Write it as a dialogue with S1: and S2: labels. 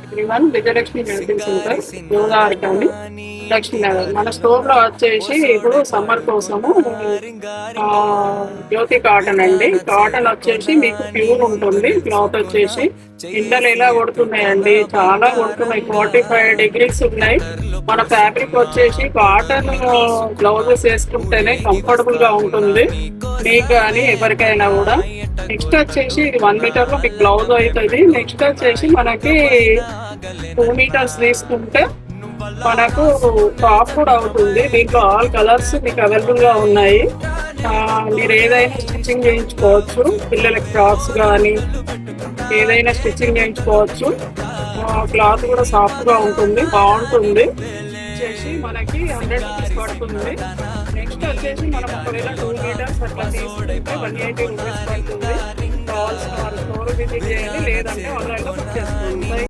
S1: everyone, Vijayalakshmi wedding centre యోగారికండి లక్ష్మీనగర్. మన store లో వచ్చేసి ఇప్పుడు సమ్మర్ కోసము జ్యోతి కాటన్ అండి. కాటన్ వచ్చేసి మీకు ప్యూర్ ఉంటుంది. క్లాత్ వచ్చేసి ఎండలు ఎలా కొడుతున్నాయండి, చాలా కొడుతున్నాయి. 45 degrees ఉన్నాయి. మన ఫ్యాబ్రిక్ వచ్చేసి కాటన్ బ్లౌజెస్ వేసుకుంటేనే కంఫర్టబుల్ గా ఉంటుంది మీకు కానీ ఎవరికైనా కూడా. నెక్స్ట్ వచ్చేసి ఇది 1 మీటర్ లో మీకు బ్లౌజ్ అవుతుంది. నెక్స్ట్ వచ్చేసి మనకి 2 మీటర్స్ తీసుకుంటే మనకు టాప్ కూడా అవుతుంది. దీంట్లో ఆల్ కలర్స్ మీకు అవైలబుల్ గా ఉన్నాయి. మీరు ఏదైనా స్టిచ్చింగ్ చేయించుకోవచ్చు. పిల్లలకి ఫ్రాక్స్ కానీ ఏదైనా స్టిచ్చింగ్ చేయించుకోవచ్చు. క్లాత్ కూడా సాఫ్ట్ గా ఉంటుంది, బాగుంటుంది. వచ్చేసి మనకి 100 రూపీస్ పడుతుంది. నెక్స్ట్ వచ్చేసి మనం ఒకవేళ 2 మీటర్స్ అట్లా తీసుకుంటే 180 రూపీస్ పడుతుంది. కావాల్సిన వారు స్టోర్ విజిట్ చేయండి, లేదంటే ఆన్లైన్లో బుక్ చేసుకోండి.